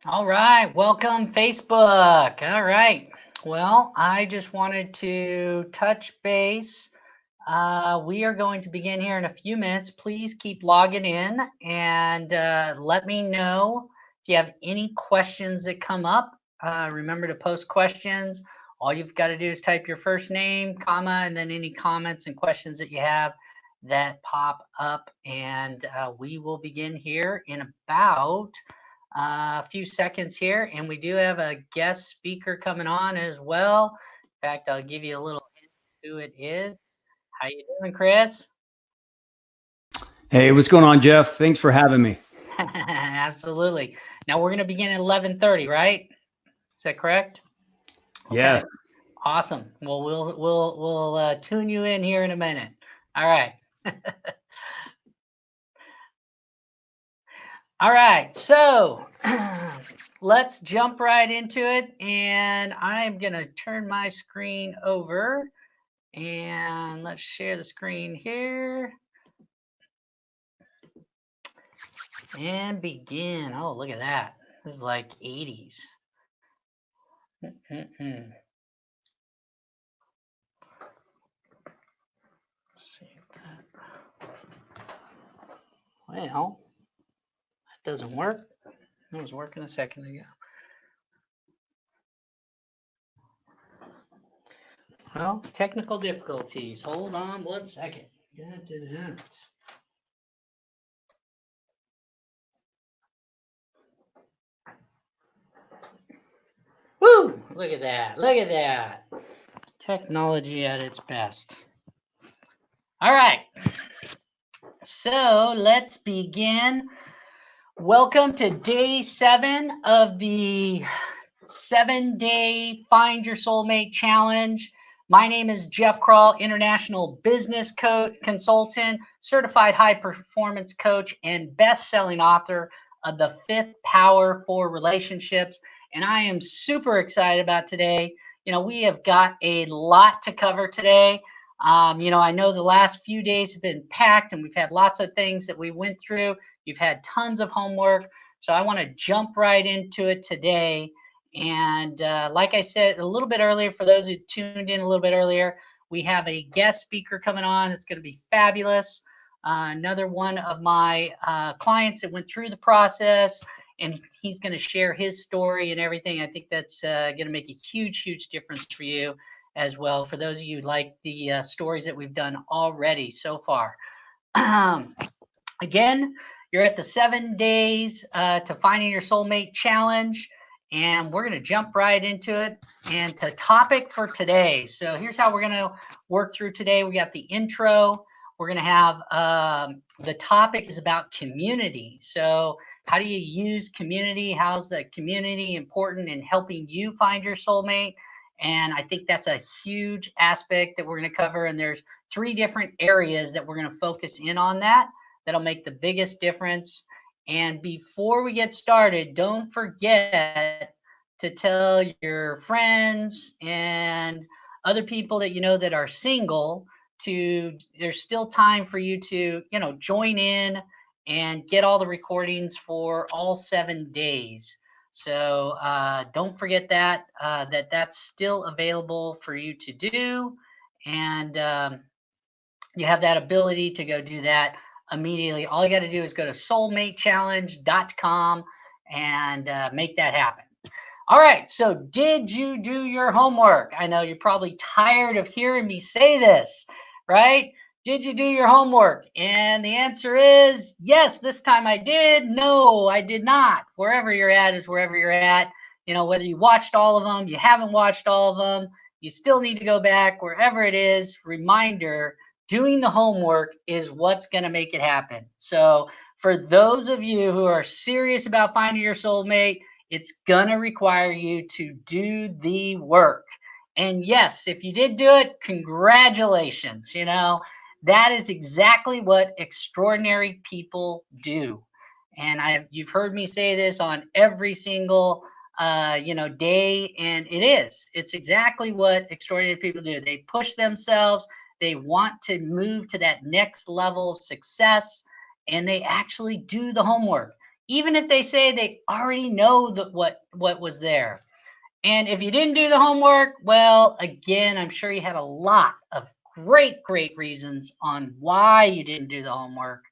All right, welcome Facebook. All right. Well, I just wanted to touch base. We are going to begin here in a few minutes. Please keep logging in and let me know if you have any questions that come up. Remember to post questions. All you've got to do is type your first name, comma, and then any comments and questions that you have that pop up. And we will begin here in about a few seconds here, and we do have a guest speaker coming on as well. In fact, I'll give you a little hint who it is. How you doing, Chris? Hey, what's going on, Jeff? Thanks for having me. Absolutely. Now we're going to begin at 11:30, right? Is that correct? Okay. Yes. Awesome. Well, we'll tune you in here in a minute. All right. All right. So let's jump right into it, and I'm going to turn my screen over. And let's share the screen here and begin. Oh, look at that. This is like 80s. Mm-mm-mm. Let's see that. Well, that doesn't work. It was working a second ago. Well, technical difficulties. Hold on 1 second. Woo! Look at that. Look at that. Technology at its best. All right. So let's begin. Welcome to day 7 of the 7-day Find Your Soulmate Challenge. My name is Jeff Krahl, international business consultant, certified high performance coach, and best-selling author of The Fifth Power for Relationships. And I am super excited about today. We have got a lot to cover today. I know the last few days have been packed and we've had lots of things that we went through. You've had tons of homework. So I want to jump right into it today. And like I said a little bit earlier, for those who tuned in a little bit earlier, we have a guest speaker coming on. It's going to be fabulous. Another one of my clients that went through the process, and he's going to share his story and everything. I think that's going to make a huge, huge difference for you as well. For those of you who like the stories that we've done already so far. Again, you're at the 7 days to finding your soulmate challenge, and we're going to jump right into it. And the topic for today. So here's how we're going to work through today. We got the intro. We're going to have the topic is about community. So how do you use community? How's the community important in helping you find your soulmate? And I think that's a huge aspect that we're going to cover. And there's 3 different areas that we're going to focus in on that'll make the biggest difference. And before we get started, don't forget to tell your friends and other people that you know that are single to there's still time for you to, join in and get all the recordings for all 7 days. So don't forget that's still available for you to do. And you have that ability to go do that immediately. All you got to do is go to soulmatechallenge.com and make that happen. All right. So, did you do your homework? I know you're probably tired of hearing me say this, right? Did you do your homework? And the answer is yes, this time I did. No, I did not. Wherever you're at is wherever you're at. Whether you watched all of them, you haven't watched all of them, you still need to go back wherever it is. Reminder, doing the homework is what's going to make it happen. So, for those of you who are serious about finding your soulmate, it's going to require you to do the work. And yes, if you did do it, congratulations. That is exactly what extraordinary people do. And you've heard me say this on every single day, and it's exactly what extraordinary people do. They push themselves, they want to move to that next level of success, and they actually do the homework. even if they say they already know that what was there. And if you didn't do the homework, well, again, I'm sure you had a lot of great reasons on why you didn't do the homework,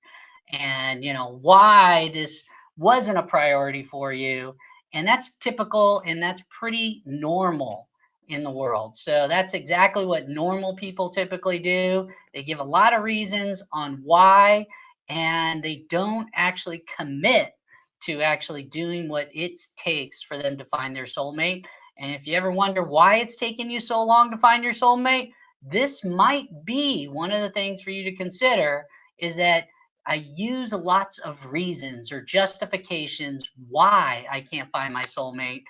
and why this wasn't a priority for you. And that's typical, and that's pretty normal in the world. So that's exactly what normal people typically do. They give a lot of reasons on why, and they don't actually commit to actually doing what it takes for them to find their soulmate. And if you ever wonder why it's taken you so long to find your soulmate, this might be one of the things for you to consider, is that I use lots of reasons or justifications why I can't find my soulmate.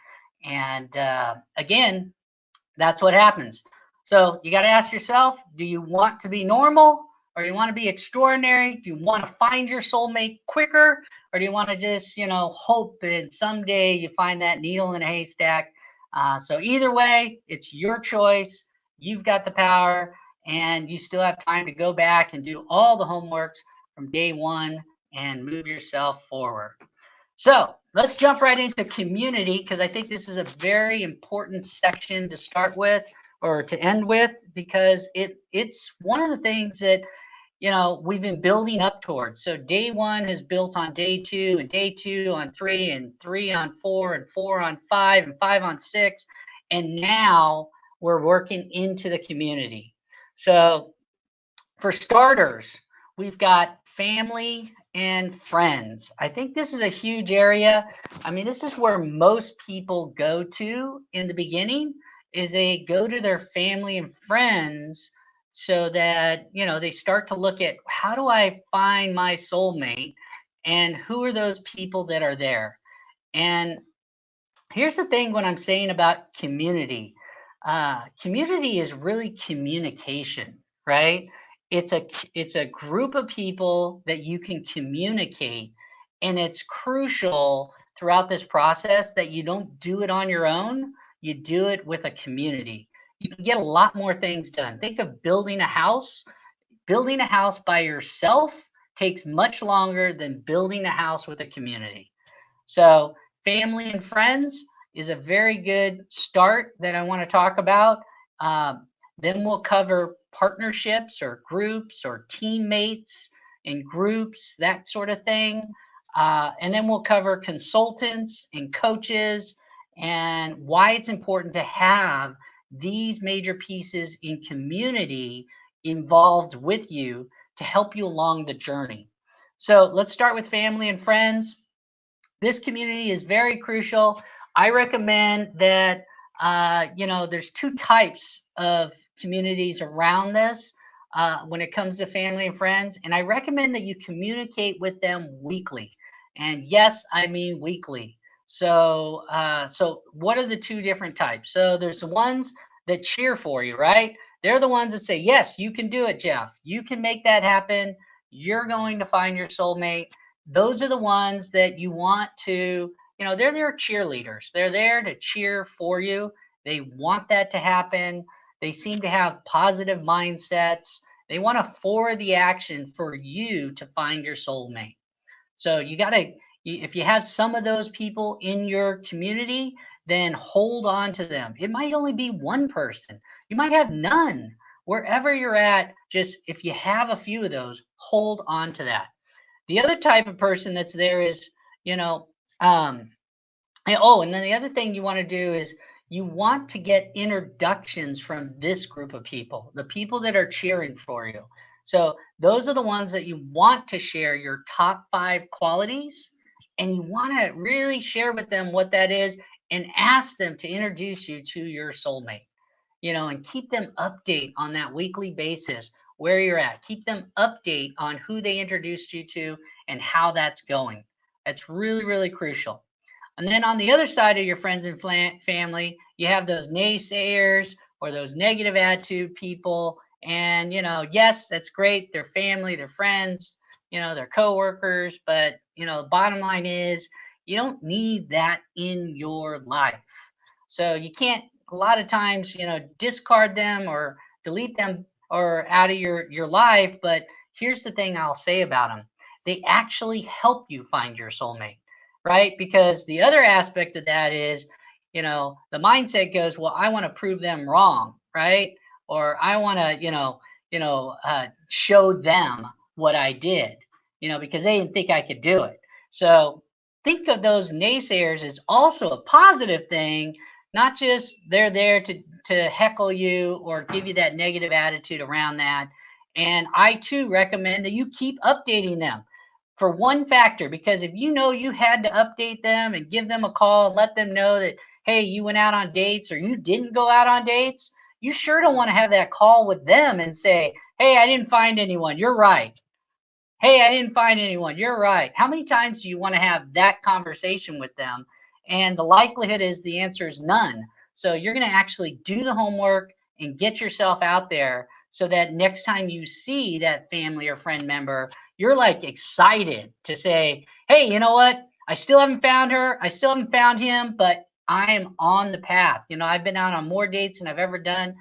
And again, that's what happens. So you got to ask yourself, do you want to be normal, or do you want to be extraordinary? Do you want to find your soulmate quicker, or do you want to just, hope that someday you find that needle in a haystack? So either way, it's your choice. You've got the power, and you still have time to go back and do all the homeworks from day one and move yourself forward. So let's jump right into community, because I think this is a very important section to start with or to end with, because it's one of the things that we've been building up towards. So day one is built on day two, and day two on three, and three on four, and four on five, and five on six. And now we're working into the community. So for starters, we've got family and friends. I think this is a huge area. I mean, this is where most people go to in the beginning, is they go to their family and friends, so that, they start to look at, how do I find my soulmate, and who are those people that are there? And here's the thing, when I'm saying about community, community is really communication, right? It's a group of people that you can communicate, and it's crucial throughout this process that you don't do it on your own. You do it with a community. You can get a lot more things done. Think of building a house. Building a house by yourself takes much longer than building a house with a community. So family and friends is a very good start that I want to talk about. Then we'll cover partnerships or groups or teammates and groups, that sort of thing. And then we'll cover consultants and coaches, and why it's important to have these major pieces in community involved with you to help you along the journey. So let's start with family and friends. This community is very crucial. I recommend that, there's two types of communities around this when it comes to family and friends. And I recommend that you communicate with them weekly. And yes, I mean weekly. So what are the two different types? So there's the ones that cheer for you, right? They're the ones that say, yes, you can do it, Jeff. You can make that happen. You're going to find your soulmate. Those are the ones that you want to, they're their cheerleaders. They're there to cheer for you. They want that to happen. They seem to have positive mindsets. They want to forward the action for you to find your soulmate. So you got to, if you have some of those people in your community, then hold on to them. It might only be one person. You might have none. Wherever you're at, just if you have a few of those, hold on to that. The other type of person that's there is, and then the other thing you want to do is you want to get introductions from this group of people, the people that are cheering for you. So those are the ones that you want to share your top 5 qualities, and you want to really share with them what that is, and ask them to introduce you to your soulmate, and keep them update on that weekly basis where you're at. Keep them update on who they introduced you to and how that's going. That's really crucial. And then on the other side of your friends and family, you have those naysayers or those negative attitude people. And, yes, that's great. They're family, they're friends, they're coworkers. But, the bottom line is, you don't need that in your life. So you can't, a lot of times, discard them or delete them or out of your life. But here's the thing I'll say about them. They actually help you find your soulmate. right? Because the other aspect of that is, the mindset goes, well, I want to prove them wrong, right? Or I want to, show them what I did, because they didn't think I could do it. So think of those naysayers as also a positive thing, not just they're there to heckle you or give you that negative attitude around that. And I too recommend that you keep updating them for one factor, because if you had to update them and give them a call and let them know that, hey, you went out on dates or you didn't go out on dates, you sure don't want to have that call with them and say, hey, I didn't find anyone. You're right. Hey, I didn't find anyone. You're right. How many times do you want to have that conversation with them? And the likelihood is the answer is none. So you're going to actually do the homework and get yourself out there so that next time you see that family or friend member, you're like excited to say, hey, you know what? I still haven't found her. I still haven't found him, but I am on the path. I've been out on more dates than I've ever been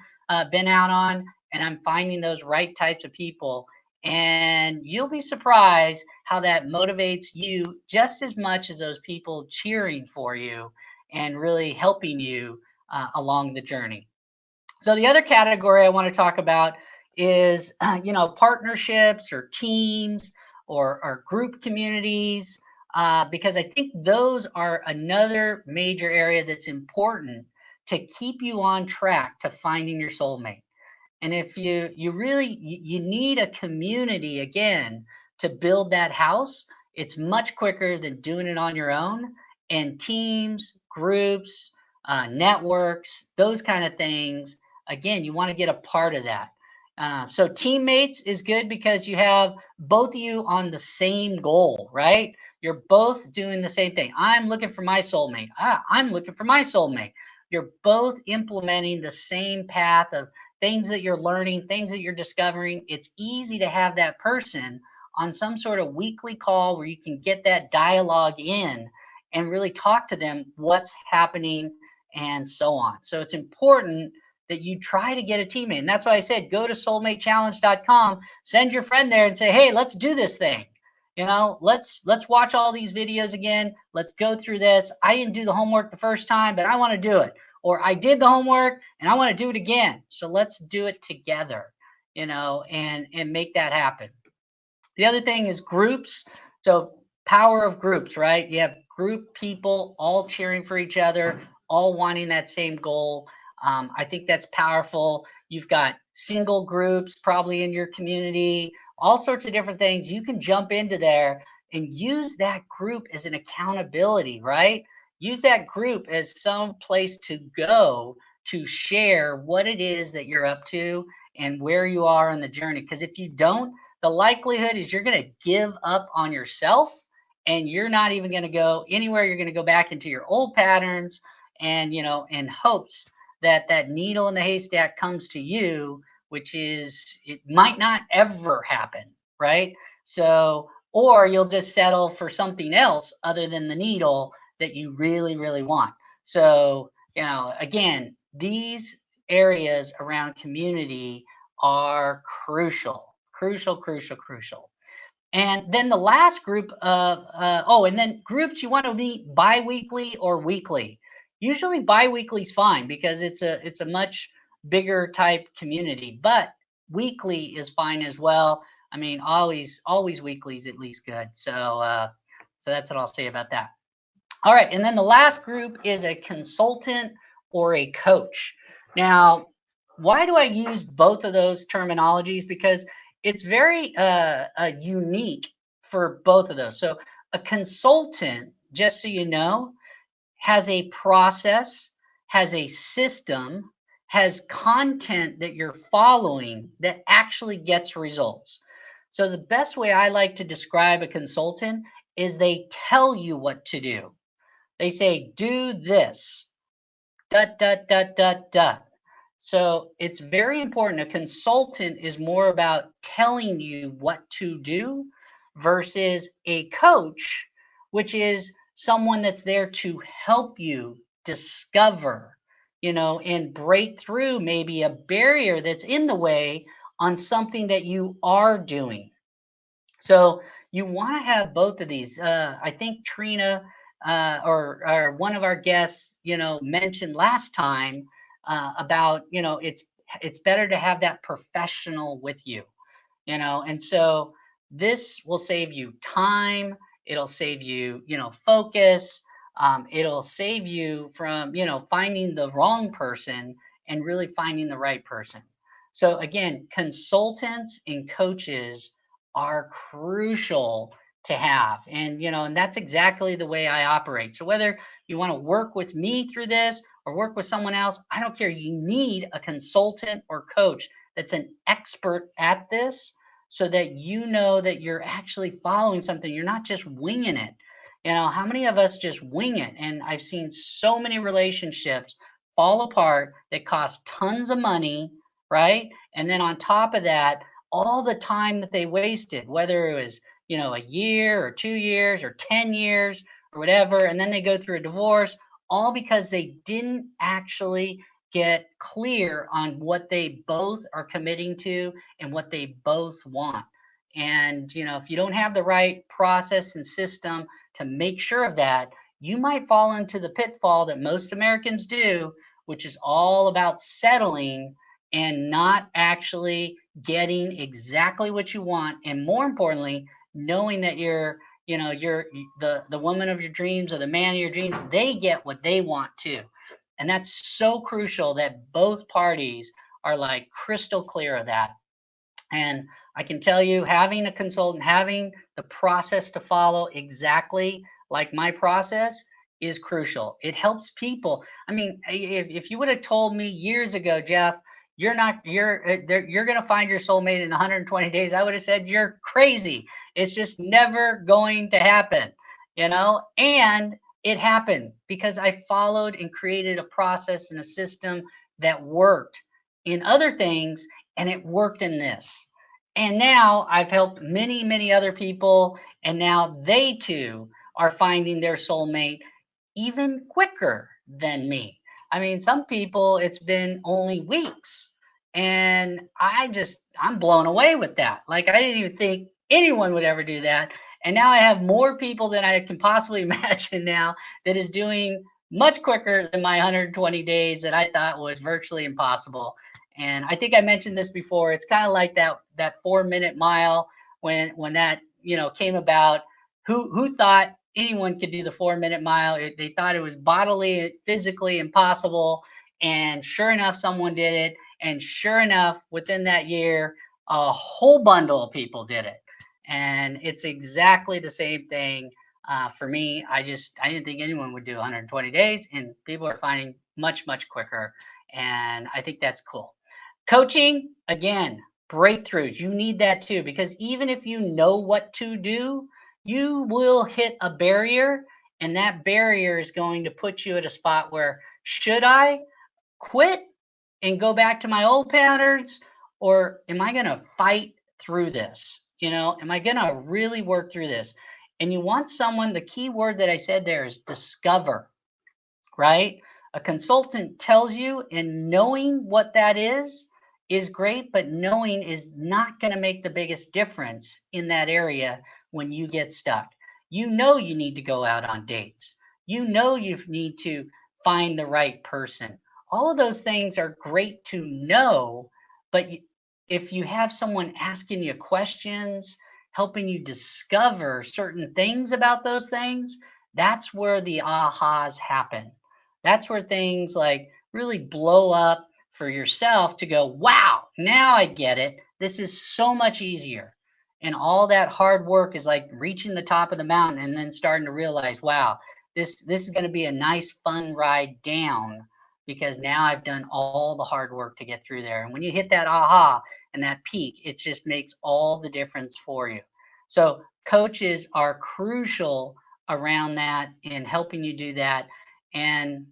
out on, and I'm finding those right types of people. And you'll be surprised how that motivates you just as much as those people cheering for you and really helping you along the journey. So the other category I want to talk about is, partnerships or teams or group communities, because I think those are another major area that's important to keep you on track to finding your soulmate. And if you really you need a community again to build that house, it's much quicker than doing it on your own. And teams, groups, networks, those kind of things. Again, you want to get a part of that. So teammates is good because you have both of you on the same goal, right? You're both doing the same thing. I'm looking for my soulmate. I'm looking for my soulmate. You're both implementing the same path of things that you're learning, things that you're discovering. It's easy to have that person on some sort of weekly call where you can get that dialogue in and really talk to them what's happening and so on. So it's important that you try to get a teammate. And that's why I said go to soulmatechallenge.com, send your friend there and say, hey, let's do this thing. Let's watch all these videos again. Let's go through this. I didn't do the homework the first time, but I want to do it. Or I did the homework and I want to do it again. So let's do it together, and make that happen. The other thing is groups. So power of groups, right? You have group people all cheering for each other, all wanting that same goal. I think that's powerful. You've got single groups probably in your community, all sorts of different things. You can jump into there and use that group as an accountability, right? Use that group as some place to go to share what it is that you're up to and where you are on the journey. Because if you don't, the likelihood is you're going to give up on yourself and you're not even going to go anywhere. You're going to go back into your old patterns and, in hopes that that needle in the haystack comes to you, which is, it might not ever happen, right? So, or you'll just settle for something else other than the needle that you really, really want. So, again, these areas around community are crucial. And then the last group of, and then groups you want to meet bi-weekly or weekly. Usually bi-weekly is fine because it's a much bigger type community, but weekly is fine as well. I mean, always weekly is at least good. So that's what I'll say about that. All right, and then the last group is a consultant or a coach. Now, why do I use both of those terminologies? Because it's very unique for both of those. So a consultant, just so you know, has a process, has a system, has content that you're following that actually gets results. So the best way I like to describe a consultant is they tell you what to do. They say, do this, dot, dot, dot, dot, dot. So it's very important. A consultant is more about telling you what to do versus a coach, which is someone that's there to help you discover, and break through maybe a barrier that's in the way on something that you are doing. So you want to have both of these. I think Trina or one of our guests, mentioned last time about, it's better to have that professional with you, and so this will save you time. It'll save you, focus. It'll save you from, finding the wrong person and really finding the right person. So again, consultants and coaches are crucial to have. And, and that's exactly the way I operate. So whether you want to work with me through this or work with someone else, I don't care. You need a consultant or coach that's an expert at this, so that you know that you're actually following something. You're not just winging it. How many of us just wing it? And I've seen so many relationships fall apart that cost tons of money, right? And then on top of that, all the time that they wasted, whether it was, a year or 2 years or 10 years or whatever, and then they go through a divorce, all because they didn't actually get clear on what they both are committing to and what they both want. And, if you don't have the right process and system to make sure of that, you might fall into the pitfall that most Americans do, which is all about settling and not actually getting exactly what you want. And more importantly, knowing that you're the woman of your dreams or the man of your dreams, they get what they want too. And that's so crucial that both parties are like crystal clear of that. And I can tell you, having a consultant, having the process to follow exactly like my process is crucial. It helps people. I mean, if you would have told me years ago, Jeff, you're going to find your soulmate in 120 days, I would have said you're crazy. It's just never going to happen, And it happened because I followed and created a process and a system that worked in other things, and it worked in this. And now I've helped many, many other people, and now they too are finding their soulmate even quicker than me. I mean, some people it's been only weeks, and I'm blown away with that. Like, I didn't even think anyone would ever do that. And now I have more people than I can possibly imagine now that is doing much quicker than my 120 days that I thought was virtually impossible. And I think I mentioned this before. It's kind of like that 4 minute mile when that came about. Who thought anyone could do the 4 minute mile? They thought it was bodily, physically impossible. And sure enough, someone did it. And sure enough, within that year, a whole bundle of people did it. And it's exactly the same thing for me. I didn't think anyone would do 120 days, and people are finding much, much quicker. And I think that's cool. Coaching, again, breakthroughs. You need that too, because even if you know what to do, you will hit a barrier, and that barrier is going to put you at a spot where, should I quit and go back to my old patterns, or am I going to fight through this? Am I going to really work through this? And you want someone, the key word that I said there is discover, right? A consultant tells you, and knowing what that is great, but knowing is not going to make the biggest difference in that area when you get stuck. You need to go out on dates. You need to find the right person. All of those things are great to know, but if you have someone asking you questions, helping you discover certain things about those things, that's where the ahas happen. That's where things like really blow up for yourself to go, wow, now I get it. This is so much easier. And all that hard work is like reaching the top of the mountain and then starting to realize, wow, this is going to be a nice, fun ride down, because now I've done all the hard work to get through there. And when you hit that aha and that peak, it just makes all the difference for you. So coaches are crucial around that in helping you do that. And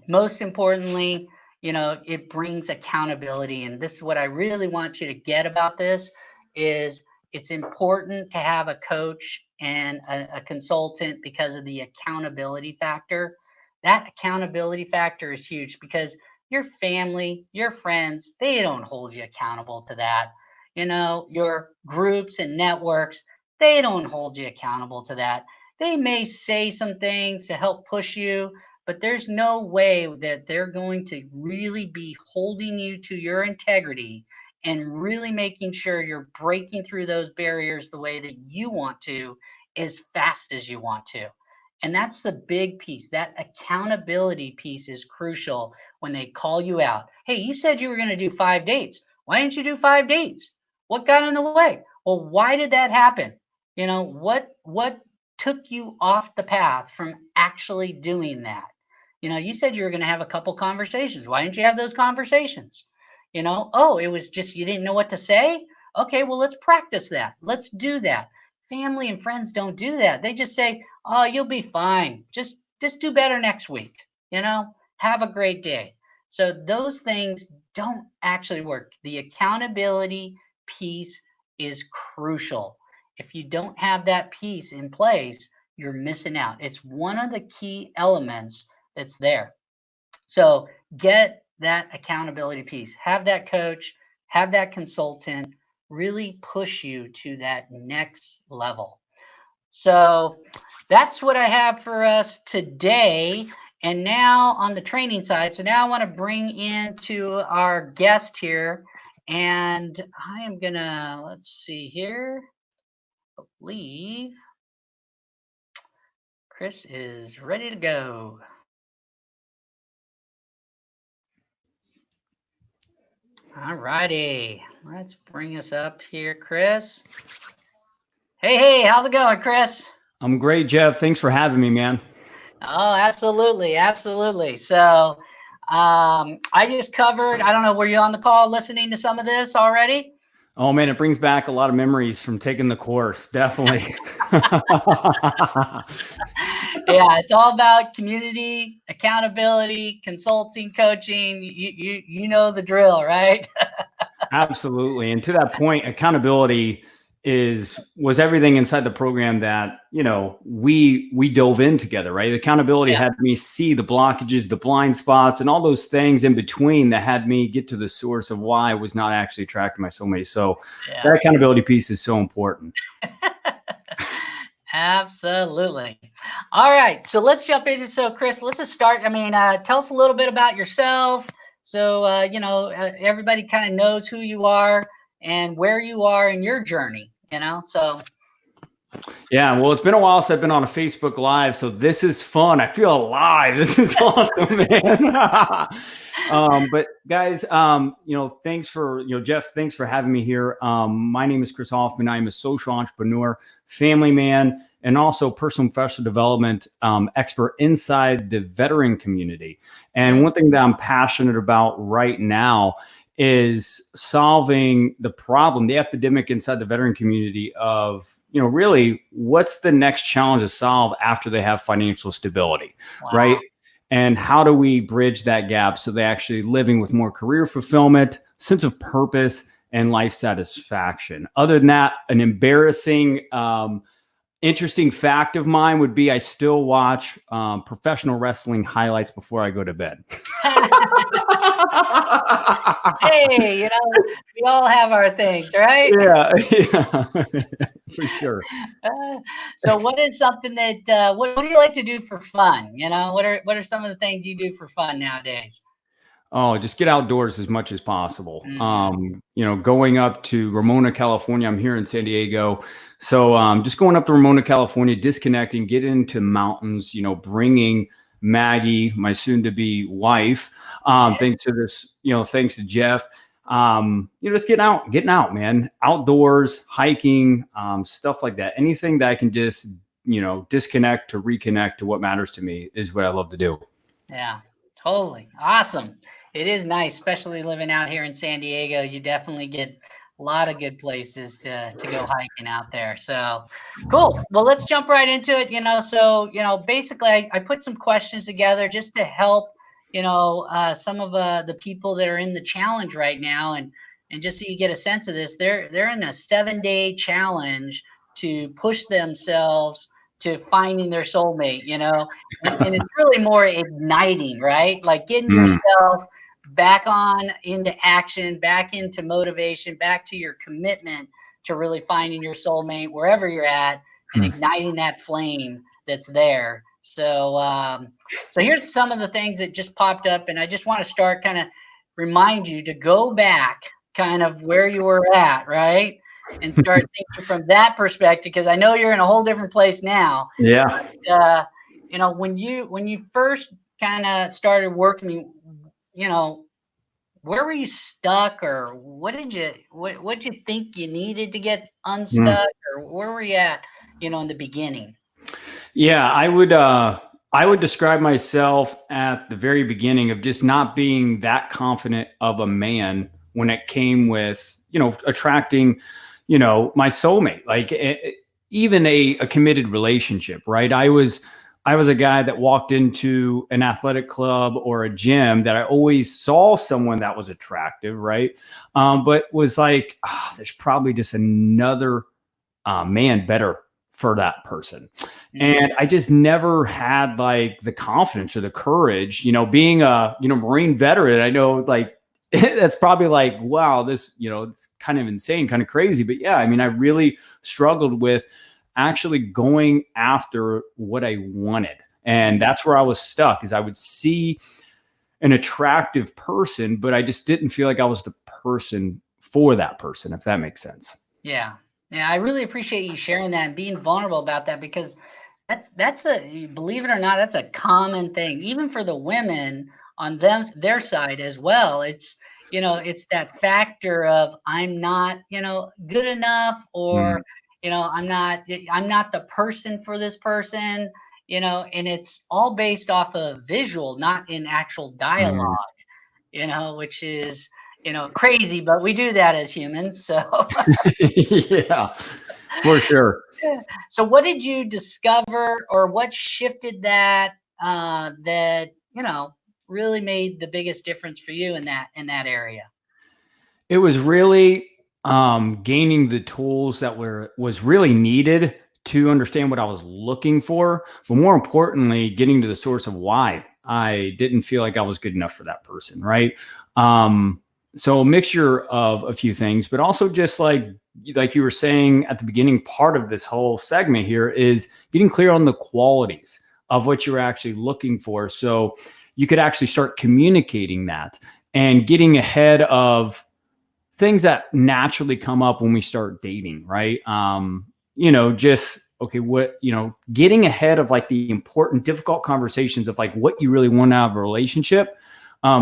most importantly, it brings accountability. And this is what I really want you to get about this is it's important to have a coach and a consultant because of the accountability factor. That accountability factor is huge, because your family, your friends, they don't hold you accountable to that. Your groups and networks, they don't hold you accountable to that. they may say some things to help push you, but there's no way that they're going to really be holding you to your integrity and really making sure you're breaking through those barriers the way that you want to, as fast as you want to. And that's the big piece. That accountability piece is crucial when they call you out. Hey, you said you were going to do 5 dates. Why didn't you do 5 dates? What got in the way? Well, why did that happen? What took you off the path from actually doing that? You said you were going to have a couple conversations. Why didn't you have those conversations? Oh, it was just you didn't know what to say. Okay, well, let's practice that. Let's do that. Family and friends don't do that. They just say, "Oh, you'll be fine. Just do better next week." Have a great day. So those things don't actually work. The accountability piece is crucial. If you don't have that piece in place, you're missing out. It's one of the key elements that's there. So get that accountability piece. Have that coach, have that consultant really push you to that next level. So that's what I have for us today. And now on the training side, so now I want to bring into our guest here. And I am going to, let's see here, I believe Chris is ready to go. All righty. Let's bring us up here, Chris. Hey, how's it going, Chris? I'm great, Jeff. Thanks for having me, man. Oh, absolutely. Absolutely. So I just covered, I don't know, were you on the call listening to some of this already? Oh, man, it brings back a lot of memories from taking the course. Definitely. Yeah, it's all about community, accountability, consulting, coaching. You know the drill, right? Absolutely. And to that point, accountability was everything inside the program that, we dove in together, right? Accountability had me see the blockages, the blind spots, and all those things in between that had me get to the source of why I was not actually attracting my soulmate. So that accountability piece is so important. Absolutely. All right. So let's jump into, so Chris, let's just start. I mean, tell us a little bit about yourself. So, everybody kind of knows who you are and where you are in your journey, so. Yeah, well, it's been a while since I've been on a Facebook Live, so this is fun. I feel alive. This is awesome, man. But guys, thanks for, Jeff, thanks for having me here. My name is Chris Hoffman. I'm a social entrepreneur, family man, and also personal and professional development expert inside the veteran community. And one thing that I'm passionate about right now is solving the problem, the epidemic inside the veteran community of, really what's the next challenge to solve after they have financial stability, right? And how do we bridge that gap so they're actually living with more career fulfillment, sense of purpose, and life satisfaction? Other than that, an embarrassing, interesting fact of mine would be I still watch professional wrestling highlights before I go to bed. Hey, we all have our things, right? Yeah, for sure. So what is something that, what do you like to do for fun? What are some of the things you do for fun nowadays? Oh, just get outdoors as much as possible. Going up to Ramona, California. I'm here in San Diego. So just going up to Ramona, California, disconnecting, get into mountains, bringing Maggie, my soon-to-be wife, thanks to this, thanks to Jeff, just getting out, man, outdoors, hiking, stuff like that. Anything that I can just, disconnect to reconnect to what matters to me is what I love to do. Yeah, totally. Awesome. It is nice, especially living out here in San Diego. You definitely get a lot of good places to go hiking out there. So cool. Well, let's jump right into it. So, basically I put some questions together just to help, some of the people that are in the challenge right now. And just so you get a sense of this, they're in a 7-day challenge to push themselves to finding their soulmate, and it's really more igniting, right? Like getting yourself back on into action, back into motivation, back to your commitment to really finding your soulmate wherever you're at and igniting that flame that's there. So here's some of the things that just popped up, and I just want to start kind of remind you to go back kind of where you were at, right? And start thinking from that perspective, because I know you're in a whole different place now. Yeah. You know, when you first kind of started working, you know, where were you stuck, or what did you think you needed to get Mm. unstuck, or where were you at, you know, in the beginning? Yeah, I would describe myself at the very beginning of just not being that confident of a man when it came with, you know, attracting, you know, my soulmate, like even a committed relationship, right? I was a guy that walked into an athletic club or a gym that I always saw someone that was attractive, right? But was like, there's probably just another man better for that person. And I just never had like the confidence or the courage, you know, being a, you know, Marine veteran. I know like that's probably like, wow, this, you know, it's kind of insane, kind of crazy. But yeah, I mean, I really struggled with actually going after what I wanted. And that's where I was stuck, is I would see an attractive person, but I just didn't feel like I was the person for that person, if that makes sense. Yeah. Yeah, I really appreciate you sharing that and being vulnerable about that, because that's a, believe it or not, that's a common thing, even for the women on their side as well. It's, you know, it's that factor of I'm not, you know, good enough, or, Mm. you know, I'm not the person for this person, you know, and it's all based off of visual, not in actual dialogue, Mm. you know, which is, you know, crazy, but we do that as humans. So Yeah, for sure. so what did you discover, or what shifted that, that, you know, really made the biggest difference for you in that area? It was really gaining the tools that was really needed to understand what I was looking for, but more importantly, getting to the source of why I didn't feel like I was good enough for that person, right? Um, so a mixture of a few things, but also just like you were saying at the beginning, part of this whole segment here is getting clear on the qualities of what you're actually looking for, so you could actually start communicating that and getting ahead of things that naturally come up when we start dating, right? You know, just okay, what, you know, getting ahead of like the important, difficult conversations of like what you really want out of a relationship,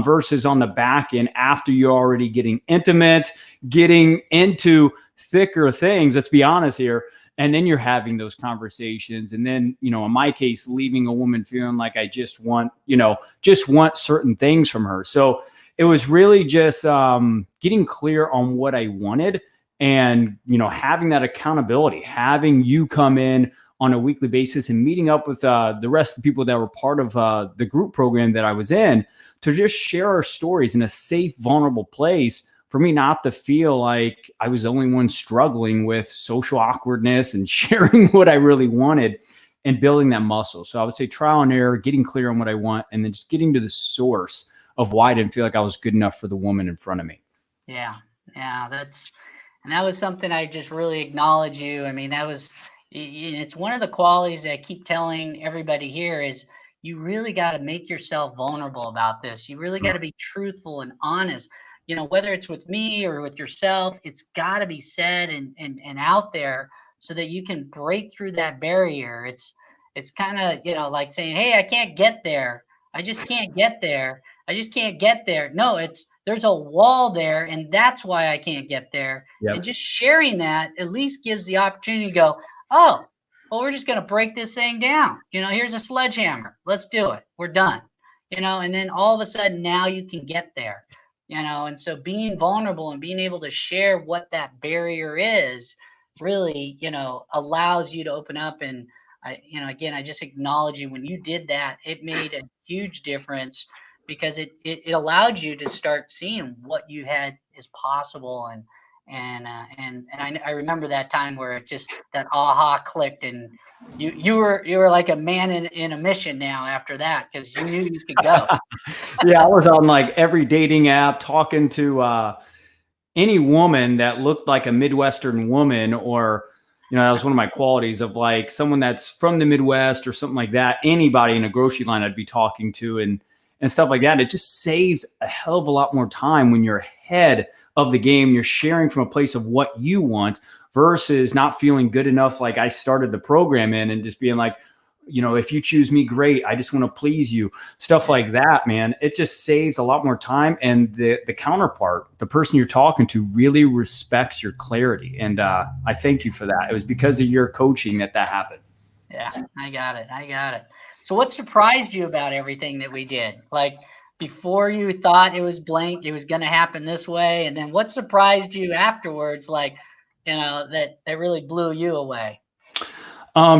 versus on the back end after you're already getting intimate, getting into thicker things. Let's be honest here. And then you're having those conversations. And then, you know, in my case, leaving a woman feeling like I just want, you know, just want certain things from her. So it was really just getting clear on what I wanted, and, you know, having that accountability, having you come in on a weekly basis and meeting up with the rest of the people that were part of the group program that I was in, to just share our stories in a safe, vulnerable place for me not to feel like I was the only one struggling with social awkwardness, and sharing what I really wanted and building that muscle. So I would say trial and error, getting clear on what I want, and then just getting to the source of why I didn't feel like I was good enough for the woman in front of me. Yeah. Yeah. And that was something I just really acknowledge you. I mean, it's one of the qualities that I keep telling everybody here is you really got to make yourself vulnerable about this. You really got to be truthful and honest. You know, whether it's with me or with yourself, it's got to be said and out there, so that you can break through that barrier. It's kind of, you know, like saying, "Hey, I can't get there. I just can't get there. I just can't get there." No, it's there's a wall there, and that's why I can't get there. And Yep. just sharing that at least gives the opportunity to go, oh, well, we're just going to break this thing down. You know, here's a sledgehammer. Let's do it. We're done. You know, and then all of a sudden now you can get there. You know, and so being vulnerable and being able to share what that barrier is really, you know, allows you to open up. And you know, again, I just acknowledge you when you did that. It made a huge difference, because it allowed you to start seeing what you had is possible. And I remember that time where it just, that aha clicked, and you were like a man in a mission now after that, because you knew you could go. Yeah, I was on like every dating app talking to any woman that looked like a Midwestern woman, or that was one of my qualities of like someone that's from the Midwest or something like that. Anybody in a grocery line I'd be talking to and stuff like that. It just saves a hell of a lot more time when you're ahead of the game. You're sharing from a place of what you want versus not feeling good enough. Like I started the program in and just being like, if you choose me, great. I just want to please you. Stuff like that, man. It just saves a lot more time. And the counterpart, the person you're talking to, really respects your clarity. And I thank you for that. It was because of your coaching that happened. Yeah, I got it. So what surprised you about everything that we did? Like before you thought it was going to happen this way. And then what surprised you afterwards? Like, that really blew you away.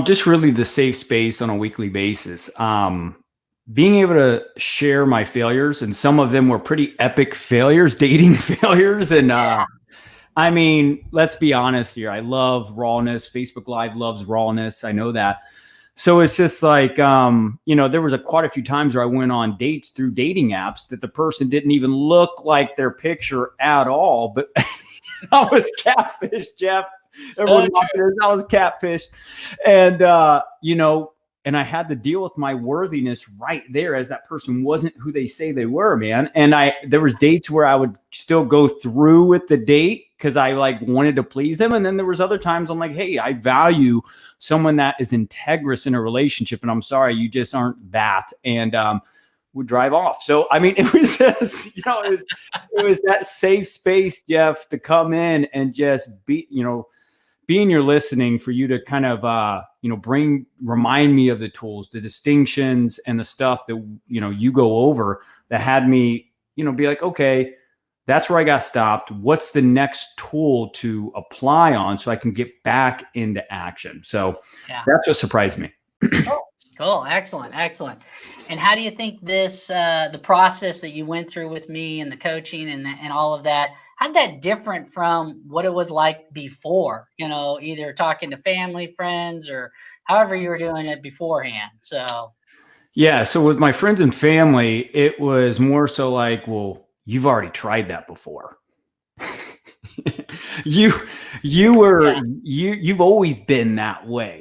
Just really the safe space on a weekly basis. Being able to share my failures, and some of them were pretty epic failures, dating failures. And I mean, let's be honest here. I love rawness. Facebook Live loves rawness. I know that. So it's just like, there was quite a few times where I went on dates through dating apps that the person didn't even look like their picture at all. But I was catfish, Jeff. Everyone I was catfish. And, and I had to deal with my worthiness right there as that person wasn't who they say they were, man. And there was dates where I would still go through with the date because I like wanted to please them. And then there was other times I'm like, hey, I value someone that is integrous in a relationship. And I'm sorry, you just aren't that. And, would drive off. So, I mean, it was just, it was that safe space, Jeff, to come in and just be in your listening for you to kind of, remind me of the tools, the distinctions and the stuff that, you go over that had me, be like, okay, that's where I got stopped. What's the next tool to apply on so I can get back into action? So that's what surprised me. Cool. Excellent. And how do you think this, the process that you went through with me and the coaching and all of that, how'd that different from what it was like before, either talking to family, friends, or however you were doing it beforehand? So. Yeah. So with my friends and family, it was more so like, well, you've already tried that before. You've always been that way.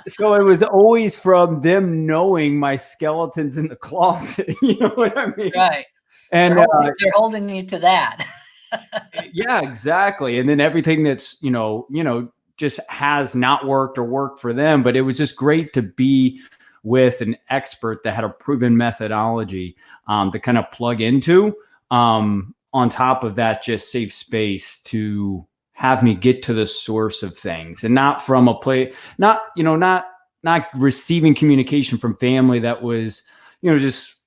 So it was always from them knowing my skeletons in the closet. You know what I mean? Right. And they're holding you to that. Yeah, exactly. And then everything that's, just has not worked or worked for them. But it was just great to be with an expert that had a proven methodology to kind of plug into. On top of that, just safe space to have me get to the source of things and not from a place, not receiving communication from family that was, just,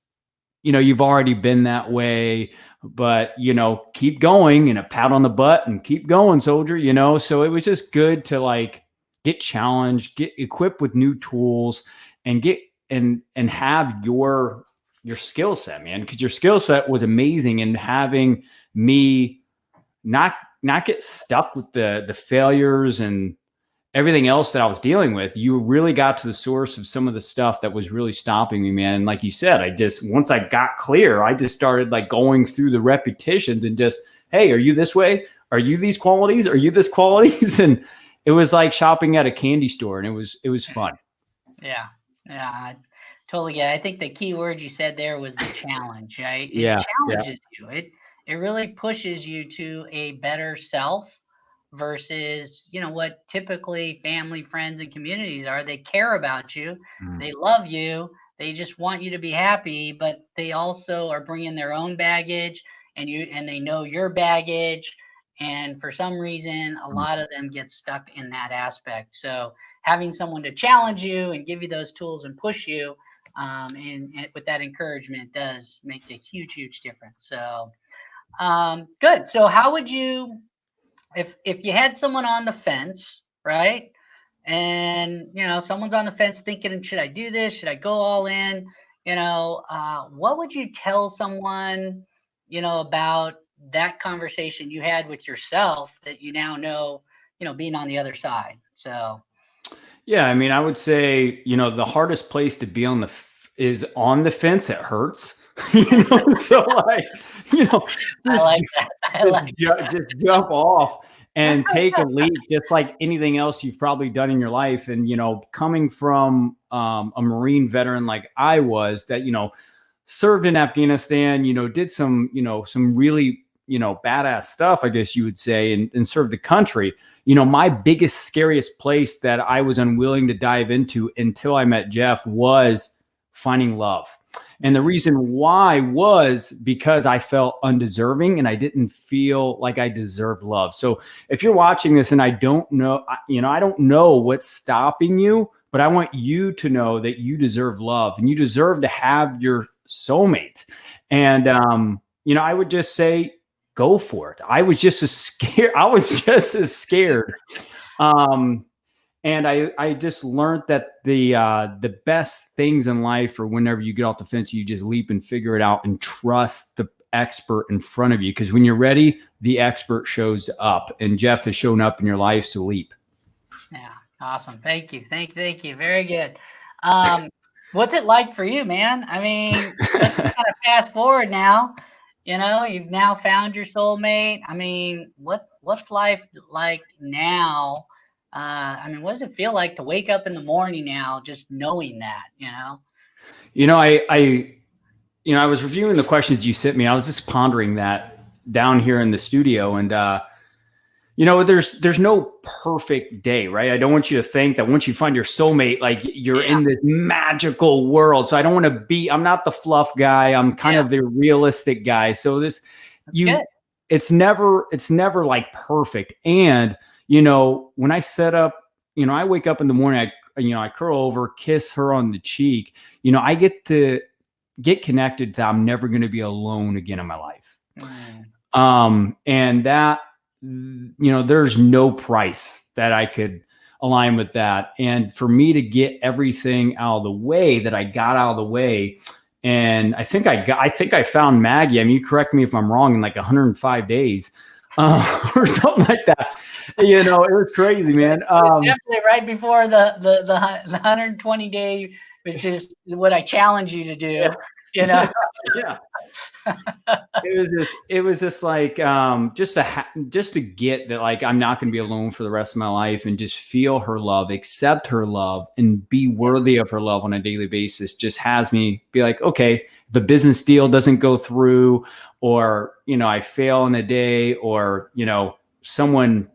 you've already been that way, but, keep going and a pat on the butt and keep going, soldier, so it was just good to like get challenged, get equipped with new tools and get, and have your skill set, man, because your skill set was amazing. And having me not get stuck with the failures and everything else that I was dealing with, you really got to the source of some of the stuff that was really stopping me, man. And like you said, once I got clear, I just started like going through the repetitions and just, hey, are you this way? Are you these qualities? Are you this qualities? And it was like shopping at a candy store, and it was fun. Yeah. Totally. Yeah. I think the key word you said there was the challenge, right? It Yeah. challenges you. It really pushes you to a better self versus, what typically family, friends, and communities are. They care about you. They love you. They just want you to be happy, but they also are bringing their own baggage and they know your baggage. And for some reason, a lot of them get stuck in that aspect. So having someone to challenge you and give you those tools and push you, and with that encouragement does make a huge difference. So good. So how would you, if you had someone on the fence, right? And someone's on the fence thinking, should I do this? Should I go all in? What would you tell someone, about that conversation you had with yourself that you now know, being on the other side? So. Yeah, I mean, I would say, the hardest place to be is on the fence. It hurts. So like, you know, I just, like that. I like just jump off and take a leap, just like anything else you've probably done in your life. And, coming from a Marine veteran like I was that, served in Afghanistan, did some really, badass stuff, I guess you would say, and served the country. My biggest, scariest place that I was unwilling to dive into until I met Jeff was finding love. And the reason why was because I felt undeserving and I didn't feel like I deserved love. So if you're watching this and I don't know, I don't know what's stopping you, but I want you to know that you deserve love and you deserve to have your soulmate. And, I would just say, go for it. I was just as scared. And I just learned that the best things in life are whenever you get off the fence, you just leap and figure it out and trust the expert in front of you. Because when you're ready, the expert shows up, and Jeff has shown up in your life, so leap. Yeah, awesome. Thank you. Thank you. Very good. What's it like for you, man? I mean, let's kind of fast forward now. You've now found your soulmate. I mean, what's life like now? I mean, what does it feel like to wake up in the morning now, just knowing that, I was reviewing the questions you sent me. I was just pondering that down here in the studio, and there's no perfect day, right? I don't want you to think that once you find your soulmate, like you're in this magical world. So I don't want to I'm not the fluff guy. I'm kind of the realistic guy. So it's never like perfect. And, when I set up, I wake up in the morning, I curl over, kiss her on the cheek, I get connected to I'm never going to be alone again in my life. And that, there's no price that I could align with that. And for me to get everything out of the way that I got out of the way, and I think I found Maggie. I mean, you correct me if I'm wrong, in like 105 days or something like that. It was crazy, man. Definitely right before the 120 day, which is what I challenge you to do. Yeah. It was just like just to get that, like, I'm not going to be alone for the rest of my life, and just feel her love, accept her love, and be worthy of her love on a daily basis. Just has me be like, okay, the business deal doesn't go through, or I fail in a day, or someone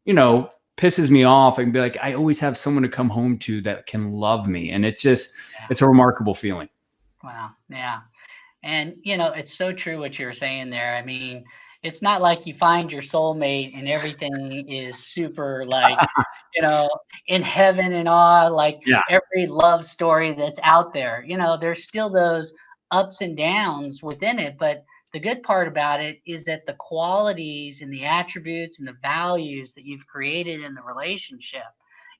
pisses me off, I can be like, I always have someone to come home to that can love me, and it's a remarkable feeling. Wow. Yeah. And, it's so true what you're saying there. I mean, it's not like you find your soulmate and everything is super like, in heaven and all, like every love story that's out there. There's still those ups and downs within it. But the good part about it is that the qualities and the attributes and the values that you've created in the relationship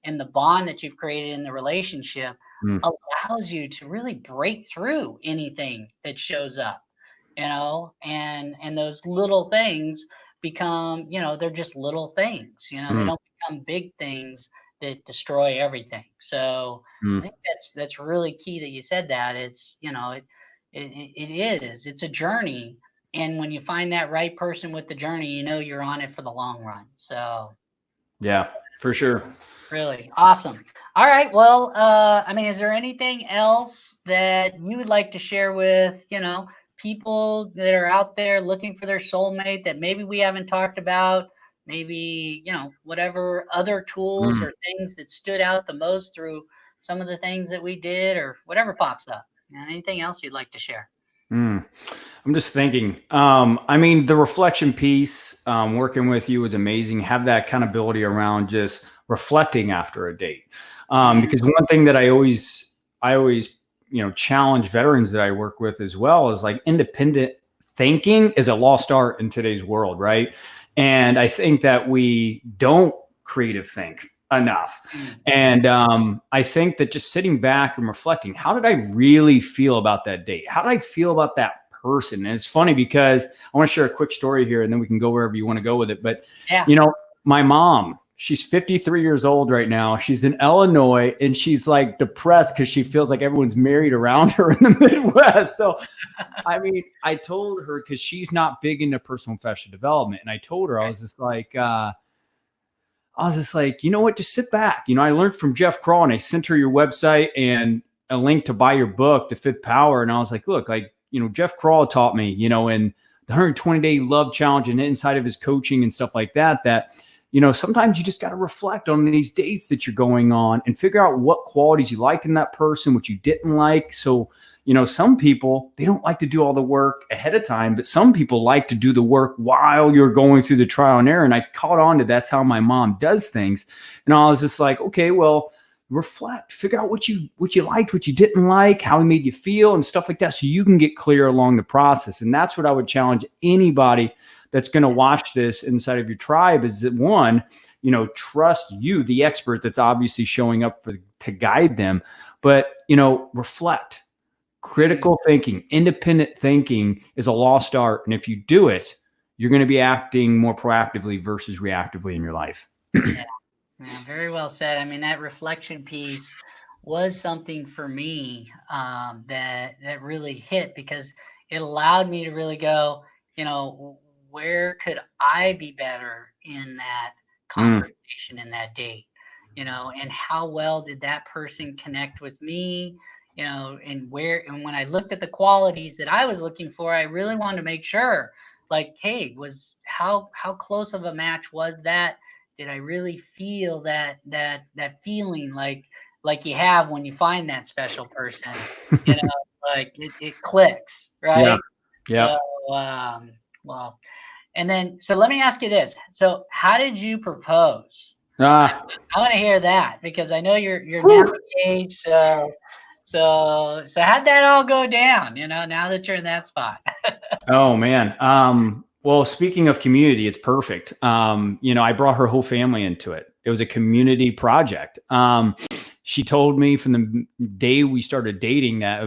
and the bond that you've created in the relationship allows you to really break through anything that shows up, and those little things become, they're just little things, they don't become big things that destroy everything. So I think that's really key that you said that. It's, it's a journey. And when you find that right person with the journey, you're on it for the long run. So yeah, for sure. Really awesome. All right. Well, I mean, is there anything else that you would like to share with, people that are out there looking for their soulmate that maybe we haven't talked about? Maybe, whatever other tools or things that stood out the most through some of the things that we did, or whatever pops up. Anything else you'd like to share? I'm just thinking. I mean, the reflection piece, working with you was amazing. Have that accountability around just reflecting after a date. Because one thing that I always, challenge veterans that I work with as well is like independent thinking is a lost art in today's world, right? And I think that we don't creative think enough. And I think that just sitting back and reflecting, how did I really feel about that date? How did I feel about that person? And it's funny because I want to share a quick story here, and then we can go wherever you want to go with it. But, my mom, She's 53 years old right now. She's in Illinois, and she's like depressed because she feels like everyone's married around her in the Midwest. So, I mean, I told her, because she's not big into personal and professional development, and I told her, I was just like, you know what, just sit back. You know, I learned from Jeff Krahl, and I sent her your website and a link to buy your book, The Fifth Power. And I was like, look, like, you know, Jeff Krahl taught me, you know, in the 120-day love challenge and inside of his coaching and stuff like that, that, you know, sometimes you just got to reflect on these dates that you're going on and figure out what qualities you liked in that person, what you didn't like. So, you know, some people, they don't like to do all the work ahead of time, but some people like to do the work while you're going through the trial and error. And I caught on to that's how my mom does things. And I was just like, okay, well, reflect, figure out what you liked, what you didn't like, how it made you feel and stuff like that. So you can get clear along the process. And that's what I would challenge anybody that's going to watch this inside of your tribe is that, one, you know, trust you, the expert that's obviously showing up to guide them, but, you know, reflect. Critical thinking, independent thinking is a lost art. And if you do it, you're going to be acting more proactively versus reactively in your life. Yeah, very well said. I mean, that reflection piece was something for me that really hit, because it allowed me to really go, you know, where could I be better in that conversation, in that date, you know, and how well did that person connect with me? You know, and when I looked at the qualities that I was looking for, I really wanted to make sure, like, hey, how close of a match was that? Did I really feel that feeling like you have when you find that special person? You know, like it clicks, right? Yeah. So, well, and then so let me ask you this. So, how did you propose? I want to hear that, because I know you're now engaged. So how'd that all go down? You know, now that you're in that spot. Oh man. Well, speaking of community, it's perfect. You know, I brought her whole family into it. It was a community project. She told me from the day we started dating that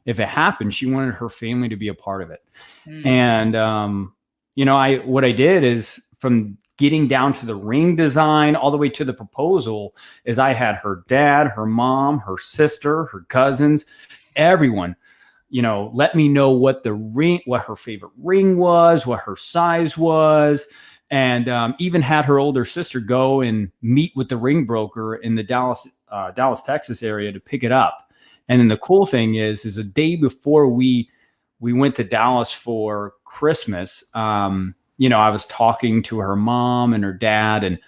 if it happened, she wanted her family to be a part of it. And you know, what I did is, from getting down to the ring design all the way to the proposal, is I had her dad, her mom, her sister, her cousins, everyone, you know, let me know what her favorite ring was, what her size was, and even had her older sister go and meet with the ring broker in the Dallas, Texas area to pick it up. And then the cool thing is a day before we went to Dallas for Christmas, you know, I was talking to her mom and her dad, and,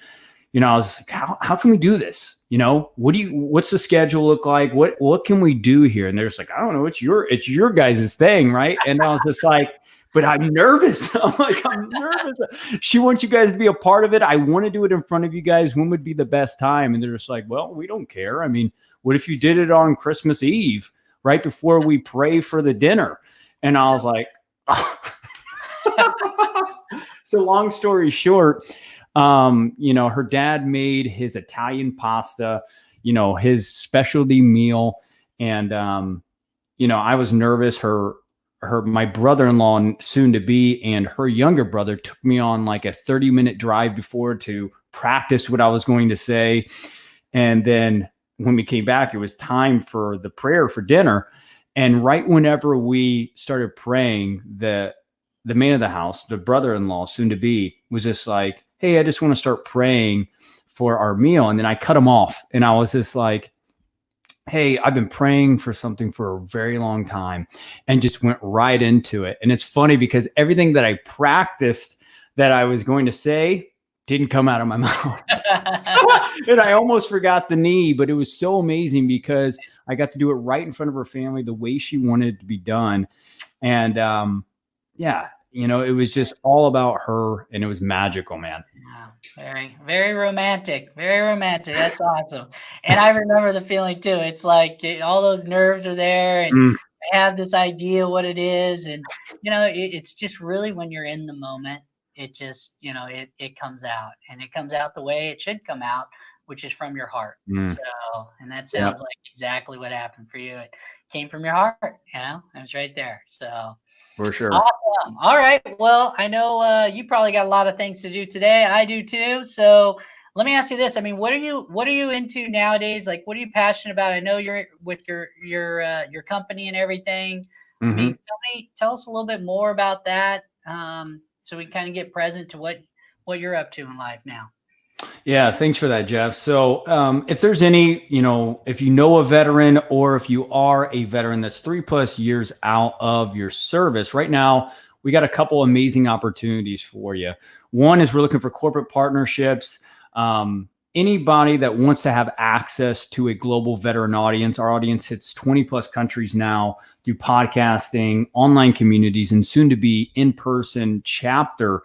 you know, I was like, how can we do this? You know, what's the schedule look like? What can we do here? And they're just like, I don't know. It's your guys' thing. Right. And I was just like, but I'm nervous. I'm nervous. She wants you guys to be a part of it. I want to do it in front of you guys. When would be the best time? And they're just like, well, we don't care. I mean, what if you did it on Christmas Eve, right before we pray for the dinner? And I was like, oh. So long story short, you know, her dad made his Italian pasta, you know, his specialty meal. And, you know, I was nervous. My brother-in-law, soon to be, and her younger brother took me on like a 30-minute drive before to practice what I was going to say. And then when we came back, it was time for the prayer for dinner. And right whenever we started praying, the man of the house, the brother-in-law, soon to be, was just like, hey, I just want to start praying for our meal. And then I cut him off. And I was just like, hey, I've been praying for something for a very long time, and just went right into it. And it's funny because everything that I practiced that I was going to say didn't come out of my mouth. And I almost forgot the knee, but it was so amazing because I got to do it right in front of her family, the way she wanted it to be done. And yeah, you know, it was just all about her, and it was magical, man. Wow. Very, very romantic. Very romantic. That's awesome. And I remember the feeling too. It's like all those nerves are there, and I have this idea what it is. And, you know, it's just really when you're in the moment, it just, you know, it comes out, and it comes out the way it should come out, which is from your heart. So, and that sounds like exactly what happened for you. It came from your heart, you know, it was right there. So. For sure. Awesome. All right. Well, I know you probably got a lot of things to do today. I do too. So let me ask you this. I mean, what are you into nowadays? Like, what are you passionate about? I know you're with your company and everything. I Mm-hmm. mean, tell us a little bit more about that, so we kind of get present to what you're up to in life now. Yeah, thanks for that, Jeff. So, if there's any, if you know a veteran or if you are a veteran that's 3+ years out of your service, right now, we got a couple amazing opportunities for you. One is we're looking for corporate partnerships. Anybody that wants to have access to a global veteran audience, our audience hits 20+ countries now through podcasting, online communities, and soon to be in-person chapter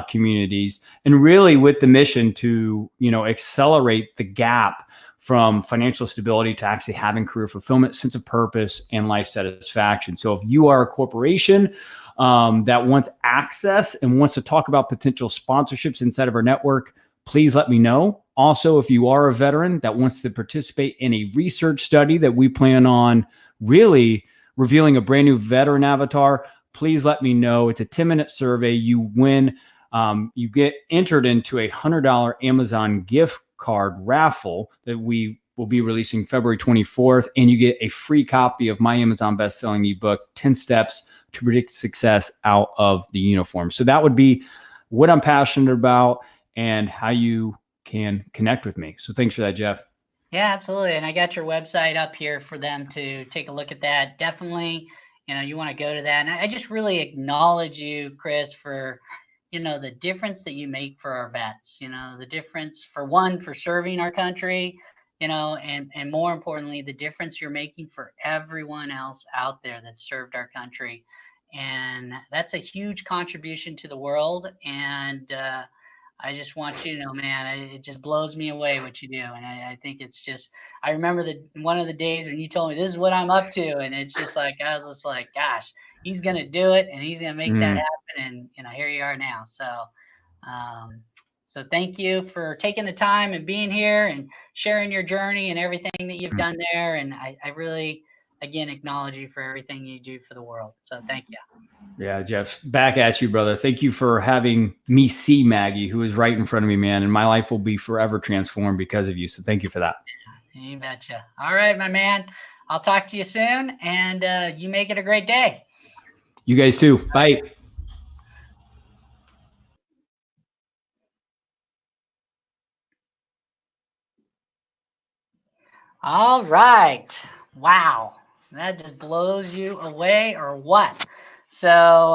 communities, and really with the mission to accelerate the gap from financial stability to actually having career fulfillment, sense of purpose, and life satisfaction. So if you are a corporation that wants access and wants to talk about potential sponsorships inside of our network, please let me know. Also, if you are a veteran that wants to participate in a research study that we plan on really revealing a brand new veteran avatar, please let me know. It's a 10-minute survey. You win. You get entered into a $100 Amazon gift card raffle that we will be releasing February 24th. And you get a free copy of my Amazon best-selling ebook, 10 Steps to Predict Success Out of the Uniform. So that would be what I'm passionate about and how you can connect with me. So thanks for that, Jeff. Yeah, absolutely. And I got your website up here for them to take a look at that. Definitely, you want to go to that. And I just really acknowledge you, Chris, for, the difference that you make for our vets, the difference for serving our country, and more importantly, the difference you're making for everyone else out there that served our country. And that's a huge contribution to the world. And, I just want you to know, man, it just blows me away what you do. And I think it's just, I remember one of the days when you told me this is what I'm up to. And it's just like, I was just like, gosh, he's going to do it and he's going to make that happen. And, here you are now. Um, so thank you for taking the time and being here and sharing your journey and everything that you've done there. And I really, again, acknowledge you for everything you do for the world. So thank you. Yeah, Jeff, back at you, brother. Thank you for having me see Maggie, who is right in front of me, man. And my life will be forever transformed because of you. So thank you for that. You betcha. All right, my man. I'll talk to you soon, and you make it a great day. You guys too. Bye. All right. Wow. That just blows you away or what? So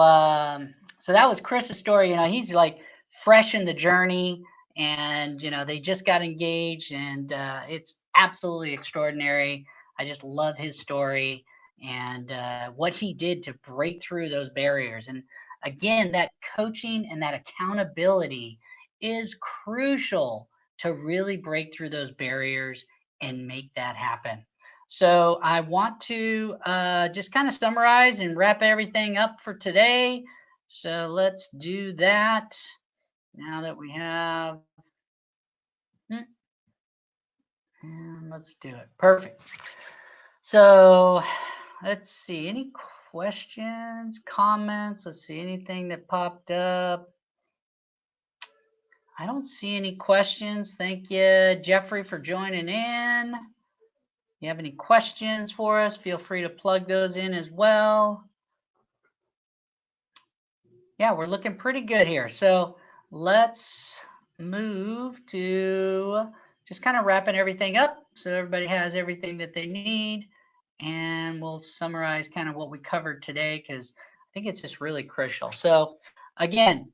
that was Chris's story. He's like fresh in the journey, and they just got engaged, and it's absolutely extraordinary. I just love his story and what he did to break through those barriers. And again, that coaching and that accountability is crucial to really break through those barriers and make that happen. So I want to just kind of summarize and wrap everything up for today. So let's do that now that we have. And let's do it. Perfect. So let's see. Any questions, comments? Let's see. Anything that popped up? I don't see any questions. Thank you, Jeffrey, for joining in. You have any questions for us, feel free to plug those in as well. Yeah, we're looking pretty good here. So let's move to just kind of wrapping everything up so everybody has everything that they need. And we'll summarize kind of what we covered today because I think it's just really crucial. So again,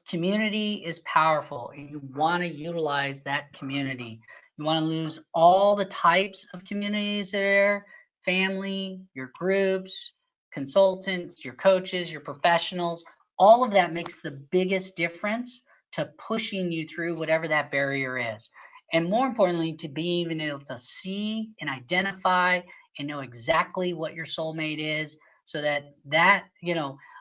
community is powerful. You want to utilize that community. You want to lose all the types of communities there, family, your groups, consultants, your coaches, your professionals. All of that makes the biggest difference to pushing you through whatever that barrier is. And more importantly, to be even able to see and identify and know exactly what your soulmate is so that,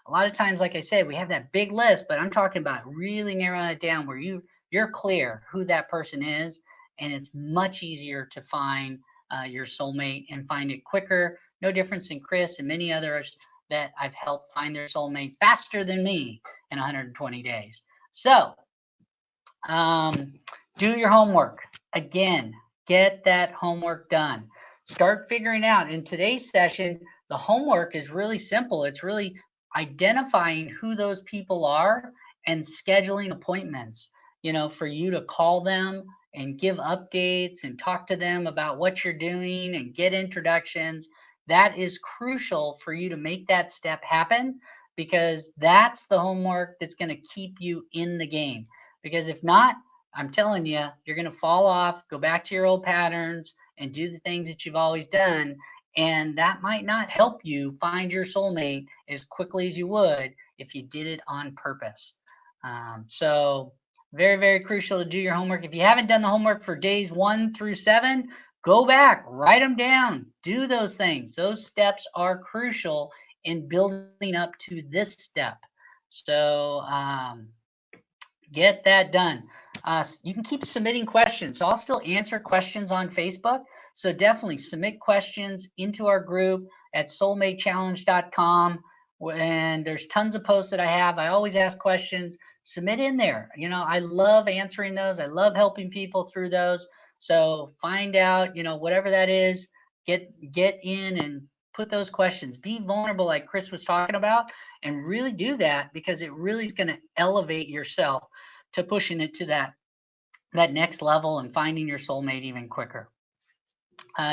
a lot of times, like I said, we have that big list, but I'm talking about really narrowing it down where you're clear who that person is, and it's much easier to find your soulmate and find it quicker. No difference in Chris and many others that I've helped find their soulmate faster than me in 120 days. So Do your homework. Again, get that homework done. Start figuring out. In today's session, the homework is really simple. It's really identifying who those people are and scheduling appointments, for you to call them and give updates and talk to them about what you're doing and get introductions. That is crucial for you to make that step happen, because that's the homework that's going to keep you in the game. Because if not, I'm telling you, you're going to fall off, go back to your old patterns and do the things that you've always done. And that might not help you find your soulmate as quickly as you would if you did it on purpose. So very, very crucial to do your homework. If you haven't done the homework for days 1 through 7, go back, write them down, do those things. Those steps are crucial in building up to this step. So get that done. You can keep submitting questions. So I'll still answer questions on Facebook. So definitely submit questions into our group at soulmatechallenge.com. And there's tons of posts that I have. I always ask questions. Submit in there. I love answering those. I love helping people through those. So find out, whatever that is, get in and put those questions. Be vulnerable, like Chris was talking about, and really do that, because it really is going to elevate yourself to pushing it to that next level and finding your soulmate even quicker.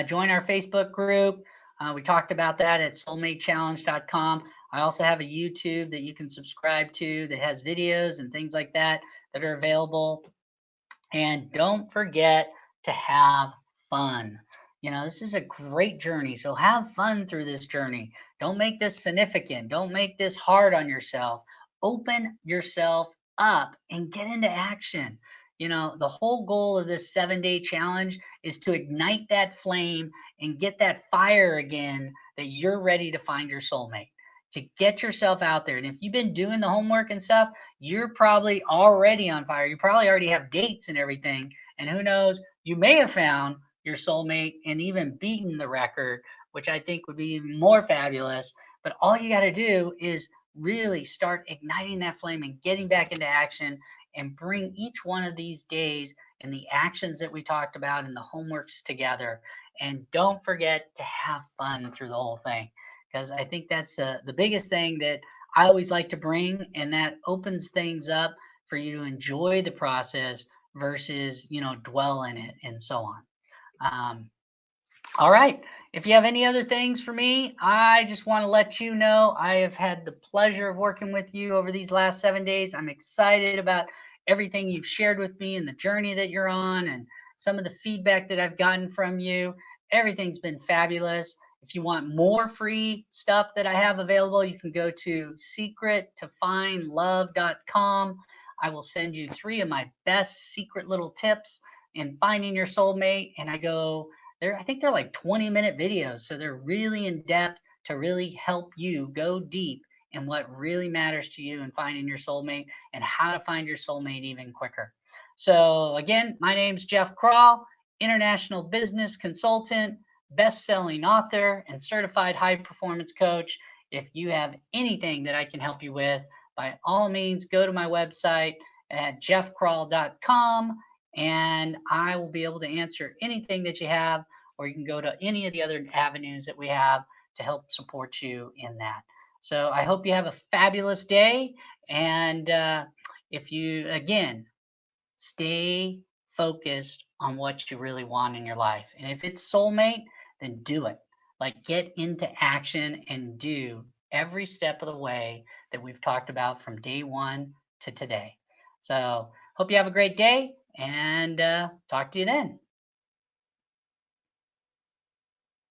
Join our Facebook group. We talked about that at soulmatechallenge.com. I also have a YouTube that you can subscribe to that has videos and things like that are available. And don't forget to have fun. This is a great journey. So have fun through this journey. Don't make this significant. Don't make this hard on yourself. Open yourself up and get into action. The whole goal of this 7-day challenge is to ignite that flame and get that fire again, that you're ready to find your soulmate, to get yourself out there. And if you've been doing the homework and stuff, you're probably already on fire. You probably already have dates and everything. And who knows, you may have found your soulmate and even beaten the record, which I think would be even more fabulous. But all you got to do is really start igniting that flame and getting back into action, and bring each one of these days and the actions that we talked about and the homeworks together. And don't forget to have fun through the whole thing, because I think that's the biggest thing that I always like to bring, and that opens things up for you to enjoy the process versus, dwell in it and so on. All right. If you have any other things for me, I just want to let you know I have had the pleasure of working with you over these last 7 days. I'm excited about everything you've shared with me and the journey that you're on, and some of the feedback that I've gotten from you. Everything's been fabulous. If you want more free stuff that I have available, you can go to secrettofindlove.com. I will send you 3 of my best secret little tips in finding your soulmate. And I think they're like 20-minute videos. So they're really in depth to really help you go deep in what really matters to you in finding your soulmate and how to find your soulmate even quicker. So again, my name's Jeff Krahl, international business consultant, best-selling author, and certified high-performance coach. If you have anything that I can help you with, by all means, go to my website at jeffkrahl.com, and I will be able to answer anything that you have, or you can go to any of the other avenues that we have to help support you in that. So I hope you have a fabulous day. And if you, again, stay focused on what you really want in your life. And if it's soulmate, then do it. Like, get into action and do every step of the way that we've talked about from day 1 to today. So hope you have a great day, and talk to you then.